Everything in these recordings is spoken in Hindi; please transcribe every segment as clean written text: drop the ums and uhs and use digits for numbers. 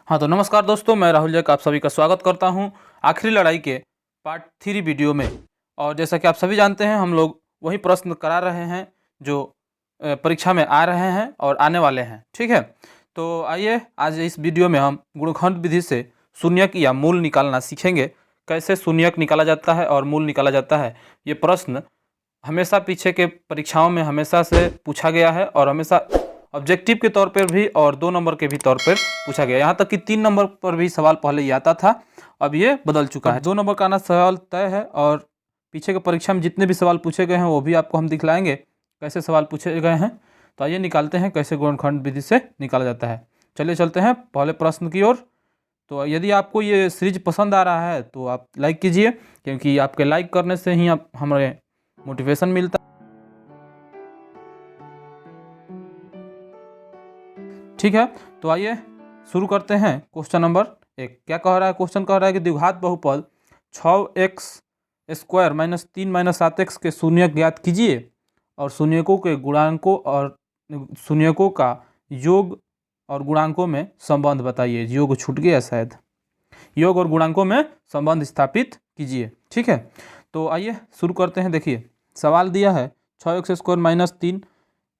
हाँ तो नमस्कार दोस्तों, मैं राहुल जैक आप सभी का स्वागत करता हूँ आखिरी लड़ाई के पार्ट 3 वीडियो में। और जैसा कि आप सभी जानते हैं, हम लोग वही प्रश्न करा रहे हैं जो परीक्षा में आ रहे हैं और आने वाले हैं। ठीक है, तो आइए आज इस वीडियो में हम गुणनखंड विधि से शून्यक या मूल निकालना सीखेंगे। कैसे शून्यक निकाला जाता है और मूल निकाला जाता है, ये प्रश्न हमेशा पीछे के परीक्षाओं में हमेशा से पूछा गया है और हमेशा ऑब्जेक्टिव के तौर पर भी और 2 नंबर के भी तौर पर पूछा गया। यहाँ तक कि 3 नंबर पर भी सवाल पहले ही आता था, अब ये बदल चुका है। 2 नंबर का आना सवाल तय है और पीछे के परीक्षा में जितने भी सवाल पूछे गए हैं वो भी आपको हम दिखलाएंगे कैसे सवाल पूछे गए हैं। तो आइए निकालते हैं कैसे गुणनखंड विधि से निकाला जाता है। चलिए चलते हैं पहले प्रश्न की ओर। तो यदि आपको ये सीरीज पसंद आ रहा है तो आप लाइक कीजिए, क्योंकि आपके लाइक करने से ही आप हमें मोटिवेशन मिलता है। ठीक है, तो आइए शुरू करते हैं। क्वेश्चन नंबर 1 क्या कह रहा है? क्वेश्चन कह रहा है कि द्विघात बहुपद 6x² - 3 - 7x के शून्यक ज्ञात कीजिए और शून्यकों के गुणांकों और शून्यकों का योग और गुणांकों में संबंध बताइए। योग छूट गया शायद। योग और गुणांकों में संबंध स्थापित कीजिए। ठीक है, तो आइए शुरू करते हैं। देखिए सवाल दिया है 6x² - 3।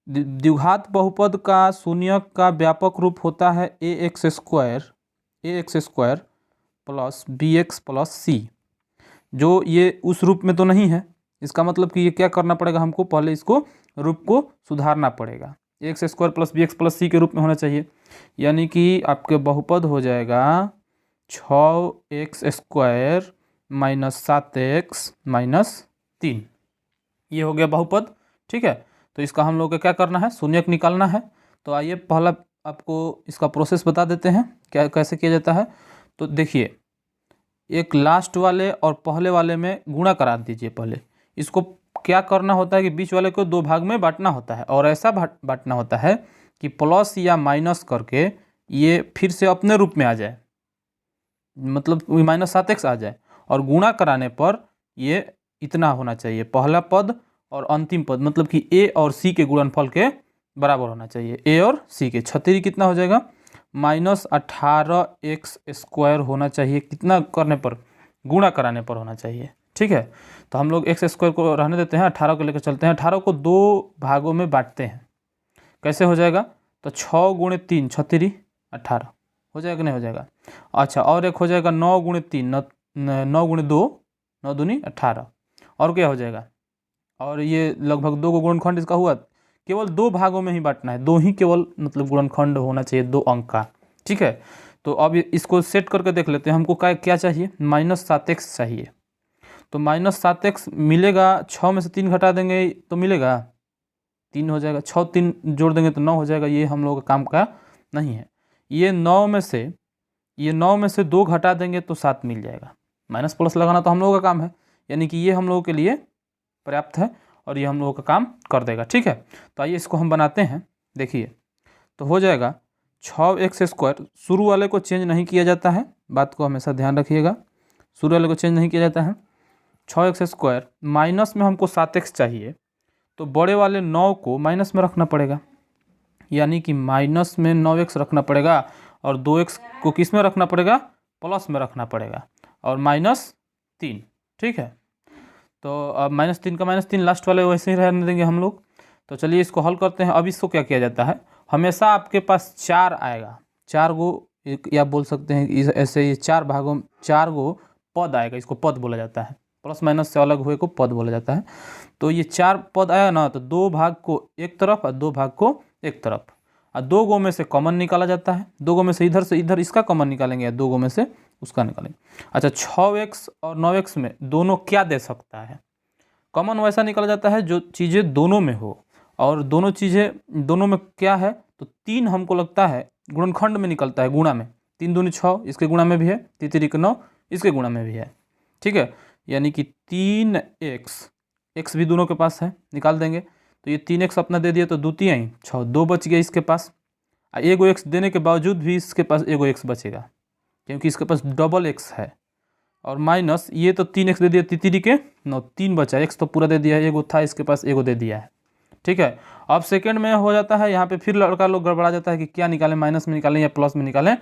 द्विघात बहुपद का शून्यक का व्यापक रूप होता है ax² plus bx plus c। जो ये उस रूप में तो नहीं है, इसका मतलब कि ये क्या करना पड़ेगा, हमको पहले इसको रूप को सुधारना पड़ेगा। ax² plus bx plus c के रूप में होना चाहिए, यानी कि आपके बहुपद हो जाएगा 6x² - 7x - 3। ये हो गया बहुपद। ठीक है, तो इसका हम लोग को क्या करना है, शून्यक निकालना है। तो आइए पहला आपको इसका प्रोसेस बता देते हैं क्या कैसे किया जाता है। तो देखिए एक लास्ट वाले और पहले वाले में गुणा करा दीजिए। पहले इसको क्या करना होता है कि बीच वाले को 2 भाग में बांटना होता है और ऐसा बांटना होता है कि प्लस या माइनस करके ये फिर से अपने रूप में आ जाए, मतलब -7x आ जाए। और गुणा कराने पर ये इतना होना चाहिए, पहला पद और अंतिम पद, मतलब कि a और c के गुणनफल के बराबर होना चाहिए। a और c के 36 कितना हो जाएगा, -18x² होना चाहिए। कितना करने पर, गुणा कराने पर होना चाहिए। ठीक है, तो हम लोग x² को रहने देते हैं, 18 को लेकर चलते हैं। 18 को 2 भागों में बांटते हैं। कैसे हो जाएगा, तो 6 × 3 36 18 हो जाएगा कि नहीं हो जाएगा। अच्छा, और एक हो जाएगा 9 × 3 9 × 2 9 दूनी 18। और क्या हो जाएगा, और ये लगभग 2 गुणनखंड इसका हुआ। केवल 2 भागों में ही बांटना है, 2 ही केवल मतलब गुणनखंड होना चाहिए, 2 अंक का। ठीक है, तो अब इसको सेट करके देख लेते हैं। हमको क्या चाहिए, -7x चाहिए। तो -7x मिलेगा, 6 में से 3 घटा देंगे तो मिलेगा 3 हो जाएगा। 6 3 जोड़ देंगे तो 9 हो जाएगा। ये हम लोग का काम का नहीं है। ये 9 में से 2 घटा देंगे तो 7 मिल जाएगा। माइनस प्लस लगाना तो हम लोगों का काम है, यानी कि ये हम लोगों के लिए पर्याप्त है और ये हम लोगों का काम कर देगा। ठीक है, तो आइए इसको हम बनाते हैं। देखिए तो हो जाएगा 6x²। शुरू वाले को चेंज नहीं किया जाता है, बात को हमेशा ध्यान रखिएगा, शुरू वाले को चेंज नहीं किया जाता है। 6x² माइनस में हमको 7x चाहिए, तो बड़े वाले 9 को माइनस में रखना पड़ेगा, यानी कि माइनस में 9x रखना पड़ेगा और 2x को किस में रखना पड़ेगा, प्लस में रखना पड़ेगा, और -3। ठीक है, तो अब -3 का -3 लास्ट वाले वैसे ही रहने देंगे हम लोग। तो चलिए इसको हल करते हैं। अब इसको क्या किया जाता है, हमेशा आपके पास 4 आएगा, 4 गो, या बोल सकते हैं ऐसे ये 4 भागों 4 गो पद आएगा। इसको पद बोला जाता है, प्लस माइनस से अलग हुए को पद बोला जाता है। तो ये 4 पद आया ना, तो 2 भाग को एक तरफ और 2 भाग को एक तरफ, और 2 गो में से कॉमन निकाला जाता है। 2 गो में से इधर इसका कॉमन निकालेंगे, या 2 गो में से उसका निकालेंगे। अच्छा, 6x और 9x में दोनों क्या दे सकता है, कॉमन वैसा निकाला जाता है जो चीज़ें दोनों में हो, और दोनों चीज़ें दोनों में क्या है, तो 3 हमको लगता है गुणनखंड में निकलता है, गुणा में। 3 दूनी 6 इसके गुणा में भी है, 3 3 9 इसके गुणा में भी है। ठीक है, यानी कि 3x भी दोनों के पास है, निकाल देंगे। तो ये 3x अपना दे दिया तो 2 3 6, 2 बच गया इसके पास। एगो x देने के बावजूद भी इसके पास एगो x बचेगा, क्योंकि इसके पास डबल x है। और माइनस ये तो 3x दे दिया, 3 के 9, 3 बचा, x तो पूरा दे दिया है, एगो था इसके पास, एगो दे दिया है। ठीक है, अब सेकंड में हो जाता है, यहाँ पे फिर लड़का लोग गड़बड़ा जाता है कि क्या निकालें, माइनस में निकालें या प्लस में निकालें।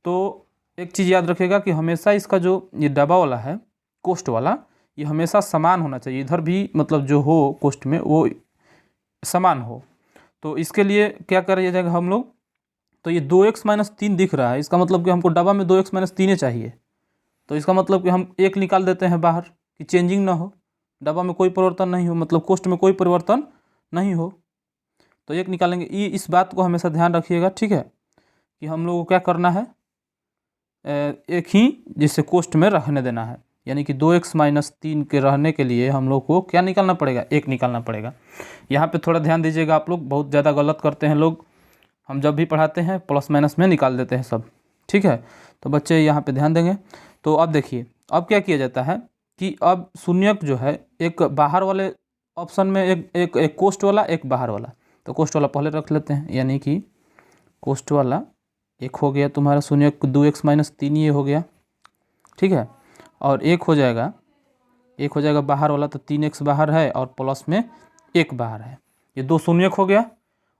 तो एक चीज़ याद रखिएगा कि हमेशा इसका जो ये डब्बा वाला है कोष्ठ वाला, ये हमेशा समान होना चाहिए, इधर भी मतलब जो हो कोष्ठ में वो समान हो। तो इसके लिए क्या करिए जाएगा हम लोग, तो ये 2x-3 दिख रहा है, इसका मतलब कि हमको डब्बा में 2x-3 चाहिए। तो इसका मतलब कि हम एक निकाल देते हैं बाहर कि चेंजिंग ना हो, डब्बा में कोई परिवर्तन नहीं हो, मतलब कोष्ठ में कोई परिवर्तन नहीं हो, तो एक निकालेंगे। ये इस बात को हमेशा ध्यान रखिएगा, ठीक है, कि हम लोग को क्या करना है, एक ही जिससे कोष्ठ में रहने देना है, यानी कि 2x-3 के रहने के लिए हम लोग को क्या निकालना पड़ेगा, एक निकालना पड़ेगा। यहाँ पे थोड़ा ध्यान दीजिएगा, आप लोग बहुत ज़्यादा गलत करते हैं लोग, हम जब भी पढ़ाते हैं प्लस माइनस में निकाल देते हैं सब, ठीक है। तो बच्चे यहाँ पे ध्यान देंगे। तो अब देखिए, अब क्या किया जाता है कि अब शून्यक जो है एक बाहर वाले ऑप्शन में, एक कोष्ठ वाला, एक बाहर वाला। तो कोष्ठ वाला पहले रख लेते हैं, यानी कि कोष्ठ वाला एक हो गया तुम्हारा शून्यक 2x-3 ये हो गया, ठीक है। और एक हो जाएगा बाहर वाला, तो 3x बाहर है और प्लस में 1 बाहर है, ये 2 शून्यक हो गया।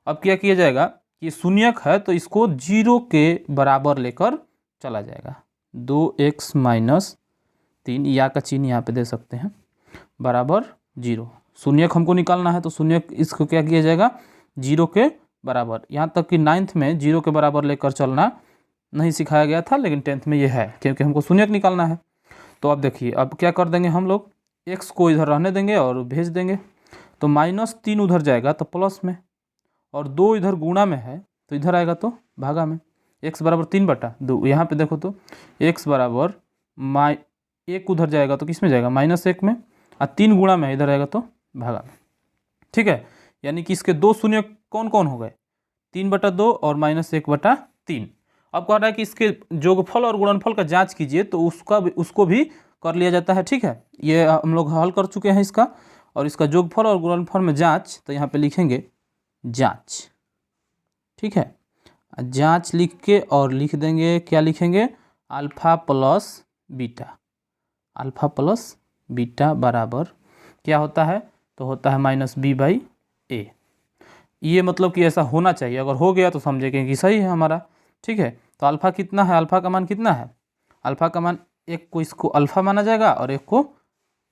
अब क्या किया जाएगा कि शून्यक है तो इसको 0 के बराबर लेकर चला जाएगा। 2x-3 या का चिन्ह यहाँ पे दे सकते हैं, बराबर 0। शून्यक हमको निकालना है, तो शून्यक इसको क्या किया जाएगा, 0 के बराबर। यहाँ तक कि 9th में 0 के बराबर लेकर चलना नहीं सिखाया गया था, लेकिन 10th में ये है, क्योंकि हमको शून्यक निकालना है। तो अब देखिए, अब क्या कर देंगे हम लोग, x को इधर रहने देंगे और भेज देंगे, तो -3 उधर जाएगा तो प्लस में, और 2 इधर गुणा में है तो इधर आएगा तो भागा में। x बराबर 3/2, यहाँ पे देखो तो x बराबर 1 उधर जाएगा तो किस में जाएगा, -1 में, और 3 गुणा में इधर आएगा तो भागा में, ठीक है। यानी कि इसके 2 शून्य कौन कौन हो गए, 3/2 और -1/3। अब कह रहा है कि इसके जोगफल और गुणनफल का जांच कीजिए, तो उसको भी कर लिया जाता है, ठीक है। ये हम लोग हल कर चुके हैं इसका, और इसका जोगफल और गुणनफल में जांच, तो यहाँ पे लिखेंगे जांच, ठीक है। जांच लिख के और लिख देंगे, क्या लिखेंगे, अल्फा प्लस बीटा बराबर क्या होता है, तो होता है -b/a। ये मतलब कि ऐसा होना चाहिए, अगर हो गया तो समझेंगे कि सही है हमारा, ठीक है। तो अल्फा कितना है, अल्फा का मान कितना है, अल्फा का मान, एक को इसको अल्फा माना जाएगा और एक को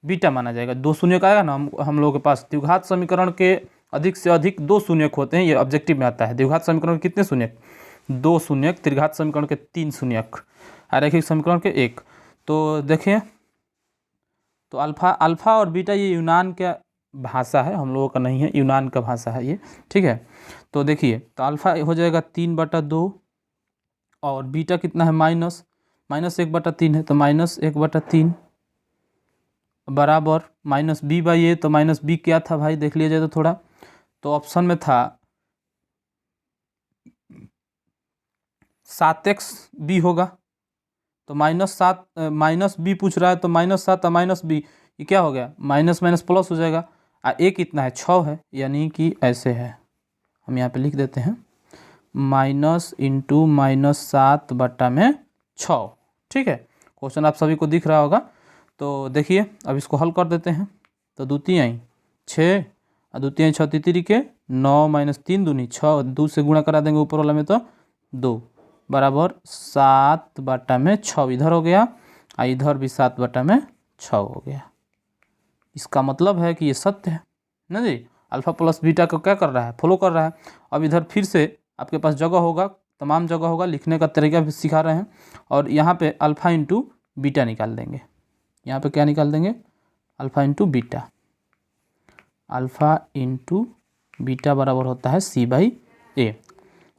बीटा माना जाएगा। 2 शून्यक आएगा ना हम लोगों के पास, द्विघात समीकरण के अधिक से अधिक 2 शून्यक होते हैं, ये ऑब्जेक्टिव में आता है। द्विघात समीकरण के कितने शून्यक, 2 शून्यक, त्रिघात समीकरण के 3 शून्यक, आरेखिक समीकरण के 1। तो देखें, तो अल्फा और बीटा ये यूनान का भाषा है, हम लोगों का नहीं है, यूनान का भाषा है ये, ठीक है। तो देखिए, तो अल्फा हो जाएगा 3/2 और बीटा कितना है, -1/3 है, तो -1/3 बराबर -b/a। तो -b क्या था भाई, देख लिया जाए तो थोड़ा, तो ऑप्शन में था 7xb होगा, तो -b पूछ रहा है, तो -7 और -b ये क्या हो गया, माइनस माइनस प्लस हो जाएगा। a कितना है, 6 है, यानी कि ऐसे है, हम यहाँ पे लिख देते हैं -7/6, ठीक है। क्वेश्चन आप सभी को दिख रहा होगा। तो देखिए, अब इसको हल कर देते हैं, तो 2 तिहाई 6 और 2 तिहाई 6 तितरी के 9 - 3 दूनी 6, 2 से गुणा करा देंगे ऊपर वाला में, तो 2 बराबर 7/6 इधर हो गया, और इधर भी 7/6 हो गया। इसका मतलब है कि ये सत्य है ना जी, अल्फा प्लस बीटा को क्या कर रहा है, फॉलो कर रहा है। अब इधर फिर से आपके पास जगह होगा, तमाम जगह होगा, लिखने का तरीका भी सिखा रहे हैं, और यहाँ पे अल्फा इंटू बीटा निकाल देंगे। यहाँ पे क्या निकाल देंगे, alpha into beta. Alpha into beta बराबर होता है c/a।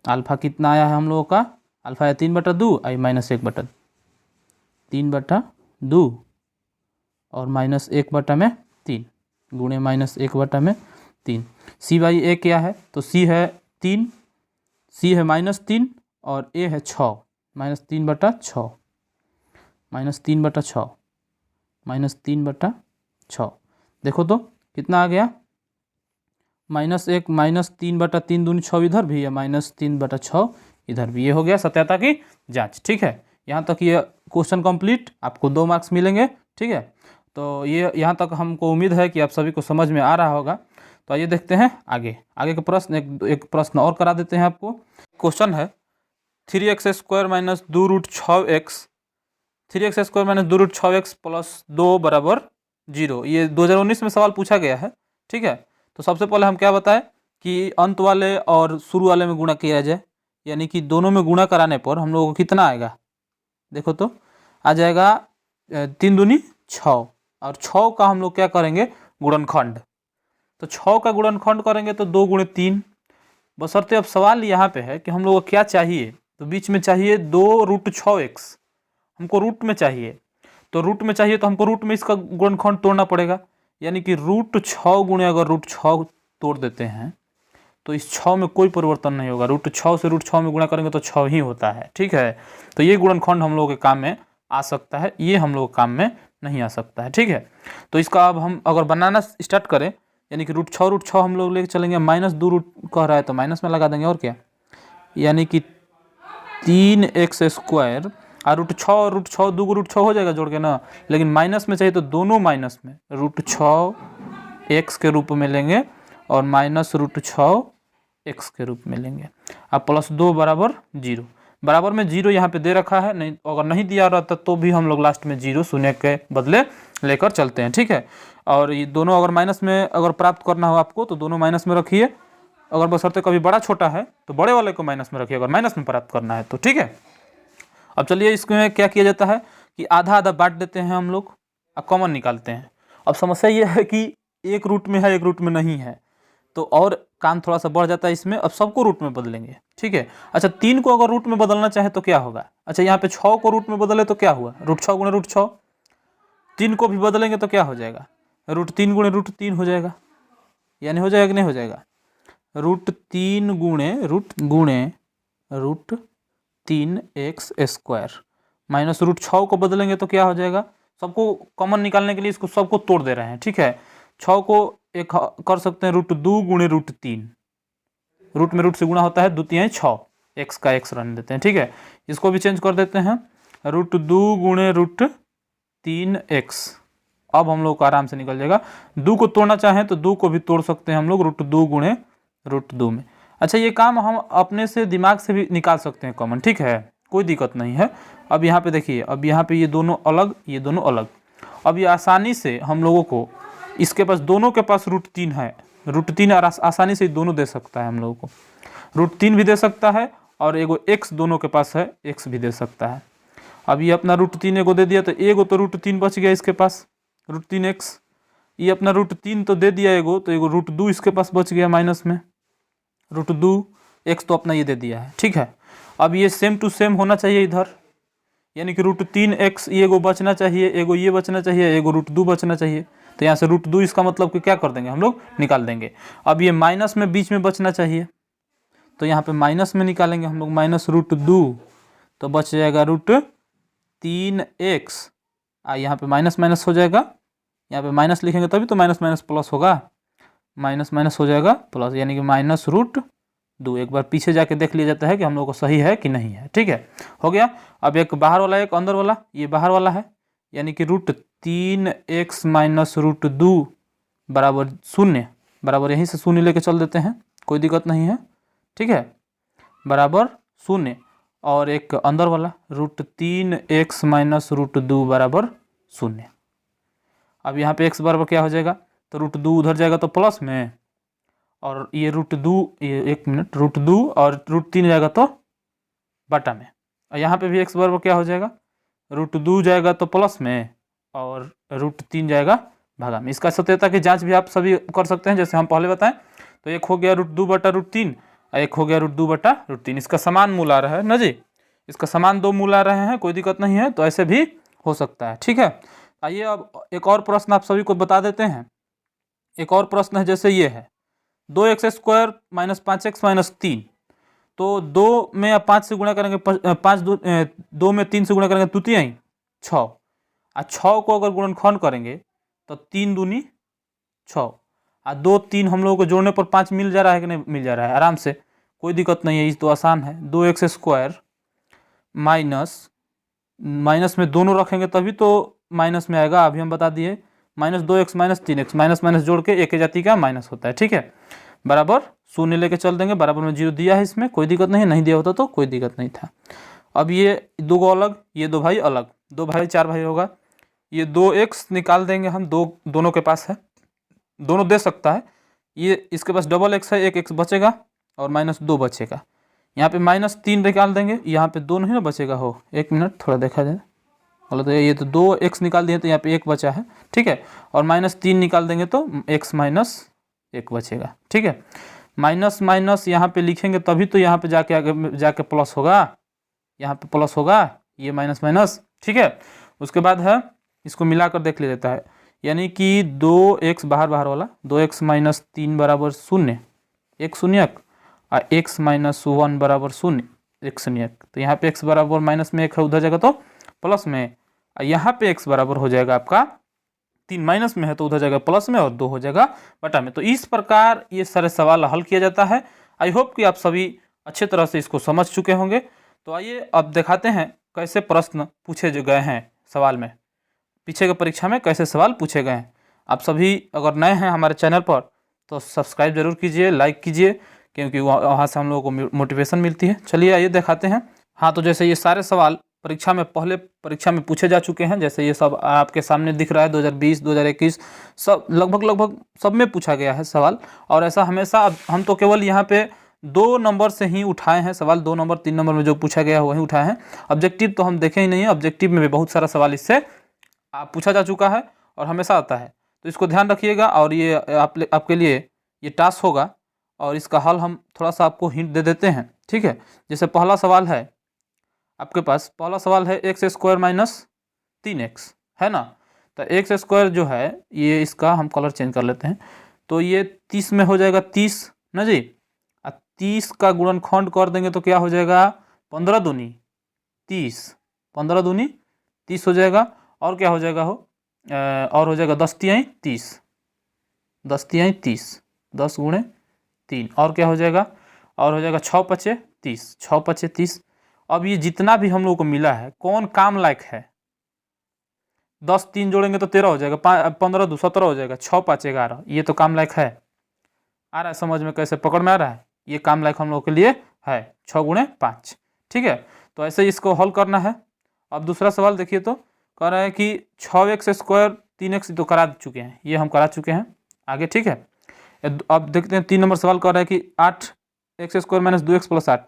अल्फा कितना आया है हम लोगों का, अल्फा है 3/2 आई -1/3 और -1/3 गुणे -1/3। c/a क्या है, तो c है 3, c है -3 और a है 6, -3/6 -3/6 देखो तो कितना आ गया, -1 -3/3 दूनी 6 इधर भी है, -3/6 इधर भी। ये हो गया सत्यता की जांच, ठीक है। यहाँ तक ये क्वेश्चन कंप्लीट, आपको 2 मार्क्स मिलेंगे, ठीक है। तो ये यहाँ तक हमको उम्मीद है कि आप सभी को समझ में आ रहा होगा। तो आइए देखते हैं आगे के प्रश्न, एक प्रश्न और करा देते हैं आपको। क्वेश्चन है 3x² minus 2√6x, 3x² minus 2√6x plus 2 बराबर 0। ये 2019 में सवाल पूछा गया है, ठीक है। तो सबसे पहले हम क्या बताएं कि अंत वाले और शुरू वाले में गुणा किया जाए, यानी कि दोनों में गुणा कराने पर हम लोगों को कितना आएगा, देखो तो आ जाएगा 3 दूनी 6, और 6 का हम लोग क्या करेंगे गुणनखंड। तो 6 का गुणनखंड करेंगे तो 2 गुणे 3। बशर्ते अब सवाल यहाँ पे है कि हम लोग को क्या चाहिए, तो बीच में चाहिए 2√6x, हमको रूट में चाहिए। तो रूट में चाहिए तो हमको रूट में इसका गुणनखंड तोड़ना पड़ेगा, यानी कि √6 गुणे अगर √6 तोड़ देते हैं तो इस 6 में कोई परिवर्तन नहीं होगा। √6 से √6 में गुणा करेंगे तो 6 ही होता है, ठीक है। तो ये गुणनखंड हम लोगों के काम में आ सकता है, ये हम लोग काम में नहीं आ सकता है, ठीक है। तो इसका अब हम अगर बनाना स्टार्ट करें, यानी कि √6 हम लोग लेके चलेंगे, -2 कह रहा है तो माइनस में लगा देंगे, और क्या, यानी कि 3x² और √6 2 √6 हो जाएगा जोड़ के ना, लेकिन माइनस में चाहिए तो दोनों माइनस में √6x के रूप में लेंगे और -√6x के रूप में लेंगे। अब प्लस 2 बराबर 0, बराबर में 0 यहाँ पे दे रखा है, नहीं अगर नहीं दिया रहता तो भी हम लोग लास्ट में 0 शून्य के बदले लेकर चलते हैं, ठीक है। और ये दोनों अगर माइनस में अगर प्राप्त करना हो आपको तो दोनों माइनस में रखिए, अगर बशर्ते कभी बड़ा छोटा है तो बड़े वाले को माइनस में रखिए अगर माइनस में प्राप्त करना है तो, ठीक है। अब चलिए इसमें क्या किया जाता है कि आधा आधा बांट देते हैं हम लोग और कॉमन निकालते हैं। अब समस्या ये है कि एक रूट में है एक रूट में नहीं है, तो और काम थोड़ा सा बढ़ जाता है इसमें। अब सबको रूट में बदलेंगे, ठीक है। अच्छा 3 को अगर रूट में बदलना चाहे तो क्या होगा, अच्छा यहाँ पे 6 को रूट में बदले तो क्या हुआ, √6 गुणे √6। 3 को भी बदलेंगे तो क्या हो जाएगा, √3 गुणे √3 हो जाएगा, यानी हो जाएगा कि नहीं हो जाएगा, √3 गुणे √3x² माइनस √6 को बदलेंगे तो क्या हो जाएगा, सबको कॉमन निकालने के लिए इसको सबको तोड़ दे रहे हैं, ठीक है। 6 को एक कर सकते हैं √2 गुणे √3, रूट में रूट से गुणा होता है, 2 3 6, x का x रहने देते हैं, ठीक है। इसको भी चेंज कर देते हैं, √2 गुणे √3x। अब हम लोग को आराम से निकल जाएगा। 2 को तोड़ना चाहें तो 2 को भी तोड़ सकते हैं हम लोग √2 गुणे √2 में। अच्छा ये काम हम अपने से दिमाग से भी निकाल सकते हैं कॉमन, ठीक है, कोई दिक्कत नहीं है। अब यहाँ पे देखिए, अब यहाँ पे ये दोनों अलग ये दोनों अलग, अब ये आसानी से हम लोगों को, इसके पास दोनों के पास √3 है, √3 और आसानी से दोनों दे सकता है हम लोगों को, √3 भी दे सकता है और एगो x दोनों के पास है, x भी दे सकता है। अब ये अपना √3 एगो दे दिया तो एगो तो √3 बच गया इसके पास, √3x। ये अपना √3 तो दे दिया एगो, तो एगो √2 इसके पास बच गया माइनस में, √2 x तो अपना ये दे दिया है, ठीक है। अब ये सेम टू सेम होना चाहिए इधर, यानी कि √3x ये एगो बचना चाहिए, एगो ये बचना चाहिए, एगो √2 बचना चाहिए। तो यहाँ से √2 इसका मतलब कि क्या कर देंगे हम लोग निकाल देंगे। अब ये माइनस में बीच में बचना चाहिए, तो यहाँ पे माइनस में निकालेंगे हम लोग, -√2 तो बच जाएगा √3x, यहाँ पे माइनस माइनस हो जाएगा, यहाँ पे माइनस लिखेंगे तभी तो माइनस माइनस प्लस होगा, माइनस माइनस हो जाएगा प्लस, यानी कि -√2। एक बार पीछे जाके देख लिया जाता है कि हम लोग को सही है कि नहीं है, ठीक है, हो गया। अब एक बाहर वाला एक अंदर वाला, ये बाहर वाला है, यानी कि √3x माइनस √2 बराबर 0, बराबर यहीं से 0 लेके चल देते हैं, कोई दिक्कत नहीं है, ठीक है, बराबर 0। और एक अंदर वाला √3x माइनस √2 बराबर 0। अब यहाँ पे x बराबर क्या हो जाएगा, तो √2 उधर जाएगा तो प्लस में, और ये √2 ये एक मिनट √2 और √3 जाएगा तो बटा में, और यहाँ पे भी x बराबर क्या हो जाएगा, √2 जाएगा तो प्लस में और √3 जाएगा भागा में। इसका सत्यता की जांच भी आप सभी कर सकते हैं, जैसे हम पहले बताएं। तो एक हो गया √2 बटा √3 और एक हो गया √2 बटा √3, इसका समान मूल आ रहा है ना जी, इसका समान 2 मूल आ रहे हैं, कोई दिक्कत नहीं है, तो ऐसे भी हो सकता है, ठीक है। आइए अब एक और प्रश्न आप सभी को बता देते हैं। एक और प्रश्न है, जैसे ये है 2x² माइनस 5x माइनस 3, तो 2 में अब 5 से गुणा करेंगे, 2 में 3 से गुणा करेंगे 2 3 6, और 6 को अगर गुणनखंड करेंगे तो 3 दूनी 6, और 2 3 हम लोगों को जोड़ने पर 5 मिल जा रहा है कि नहीं मिल जा रहा है, आराम से, कोई दिक्कत नहीं है, इस तो आसान है। 2x² माइनस में दोनों रखेंगे तभी तो माइनस में आएगा, अभी हम बता दिए, -2x -3x माइनस माइनस जोड़ के एक ही जाति का माइनस होता है, ठीक है। बराबर शून्य लेके चल देंगे, बराबर में 0 दिया है, इसमें कोई दिक्कत नहीं, नहीं दिया होता तो कोई दिक्कत नहीं था। अब ये 2 को अलग, ये 2 भाई अलग, 2 भाई 4 भाई होगा, ये 2x निकाल देंगे हम, दोनों के पास है, दोनों दे सकता है, ये इसके पास डबल x है, एक x बचेगा और -2 बचेगा। यहाँ पे -3 निकाल देंगे, यहाँ पे 2 नहीं ना बचेगा हो, 1 मिनट थोड़ा देखा जाए, गलत है, ये तो 2x निकाल दिए तो यहाँ पे 1 बचा है, ठीक है, और -3 निकाल देंगे तो x - 1 बचेगा, ठीक है। माइनस माइनस यहाँ पे लिखेंगे तभी तो यहाँ पे जाके आगे जाके प्लस होगा, यहाँ पे प्लस होगा, ये माइनस माइनस, ठीक है। उसके बाद है इसको मिलाकर देख लेता है, यानी कि 2x बाहर वाला, 2x - 3 बराबर 0, 1 शून्यक, और x - 1 बराबर 0, 1 शून्यक। तो यहाँ पे x बराबर माइनस में 1 है, उधर जाएगा तो प्लस में, और यहाँ पे x बराबर हो जाएगा आपका 3 माइनस में है तो उधर जाएगा प्लस में, और 2 हो जाएगा बटा में। तो इस प्रकार ये सारे सवाल हल किया जाता है। आई होप कि आप सभी अच्छे तरह से इसको समझ चुके होंगे। तो आइए अब दिखाते हैं कैसे प्रश्न पूछे गए हैं सवाल में, पीछे के परीक्षा में कैसे सवाल पूछे गए हैं। आप सभी अगर नए हैं हमारे चैनल पर तो सब्सक्राइब जरूर कीजिए, लाइक कीजिए, क्योंकि वहाँ से हम लोगों को मोटिवेशन मिलती है। चलिए आइए दिखाते हैं। हाँ, तो जैसे ये सारे सवाल पहले परीक्षा में पूछे जा चुके हैं, जैसे ये सब आपके सामने दिख रहा है, 2020 2021 सब लगभग सब में पूछा गया है सवाल। और ऐसा हमेशा, अब हम तो केवल यहाँ पे 2 नंबर से ही उठाए हैं सवाल, 2 नंबर 3 नंबर में जो पूछा गया है वही उठाए हैं। ऑब्जेक्टिव तो हम देखे ही नहीं है, ऑब्जेक्टिव में भी बहुत सारा सवाल इससे पूछा जा चुका है और हमेशा आता है, तो इसको ध्यान रखिएगा। और ये आपके लिए ये टास्क होगा और इसका हल हम थोड़ा सा आपको हिंट दे देते हैं, ठीक है। जैसे पहला सवाल है आपके पास, पहला सवाल है x² - 3x, है ना। तो x² जो है ये, इसका हम कलर चेंज कर लेते हैं, तो ये 30 में हो जाएगा 30 ना जी, 30 का गुणनखंड कर देंगे तो क्या हो जाएगा 15 दूनी 30, 15 दूनी 30 हो जाएगा। और क्या हो जाएगा और हो जाएगा 10 तिहाई 30, 10 तिहाई 30, 10 गुणे 3, और क्या हो जाएगा, और हो जाएगा 6 × 5 = 30, 6 × 5 = 30। अब ये जितना भी हम लोग को मिला है कौन काम लायक है, 10 3 जोड़ेंगे तो 13 हो जाएगा, 15 2 17 हो जाएगा, 6 5 11, ये तो काम लायक है। आ रहा है समझ में, कैसे पकड़ में आ रहा है, ये काम लायक हम लोग के लिए है 6 × 5, ठीक है। तो ऐसे इसको हल करना है। अब दूसरा सवाल देखिए, तो कह रहा है कि 6x² 3x तो करा चुके हैं, ये हम करा चुके हैं आगे, ठीक है। अब देखते हैं 3 नंबर सवाल कह रहा है कि 8x² - 2x + 8।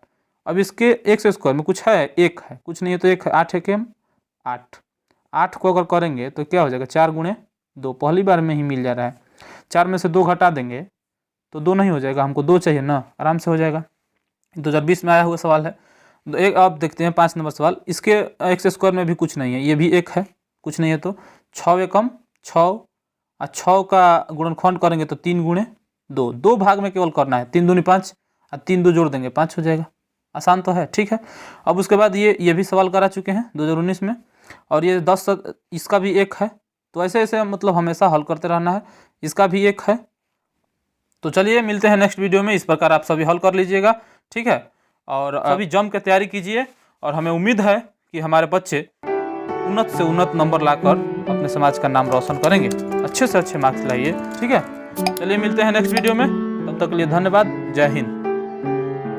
अब इसके x² में कुछ है, 1 है, कुछ नहीं है तो 1 है, 8 है कि 8, 8 को अगर करेंगे तो क्या हो जाएगा 4 × 2, पहली बार में ही मिल जा रहा है। 4 में से 2 घटा देंगे तो 2 नहीं हो जाएगा, हमको 2 चाहिए ना, आराम से हो जाएगा। 2020 में आया हुआ सवाल है। तो एक आप देखते हैं 5 नंबर सवाल, इसके x² में भी कुछ नहीं है, ये भी 1 है, कुछ नहीं है तो 6 एकम 6, और 6 का गुणनखंड करेंगे तो 3 × 2, 2 भाग में केवल करना है, 3 दूनी 5, और 3 2 जोड़ देंगे 5 हो जाएगा। आसान तो है, ठीक है। अब उसके बाद ये भी सवाल करा चुके हैं 2019 में, और ये 10 इसका भी 1 है। तो ऐसे ऐसे मतलब हमेशा हल करते रहना है, इसका भी 1 है। तो चलिए मिलते हैं नेक्स्ट वीडियो में, इस प्रकार आप सभी हल कर लीजिएगा, ठीक है। और अभी जम के तैयारी कीजिए, और हमें उम्मीद है कि हमारे बच्चे उन्नत से उन्नत नंबर लाकर अपने समाज का नाम रोशन करेंगे, अच्छे से अच्छे मार्क्स लाइए, ठीक है। चलिए मिलते हैं नेक्स्ट वीडियो में, तब तक के लिए धन्यवाद, जय हिंद।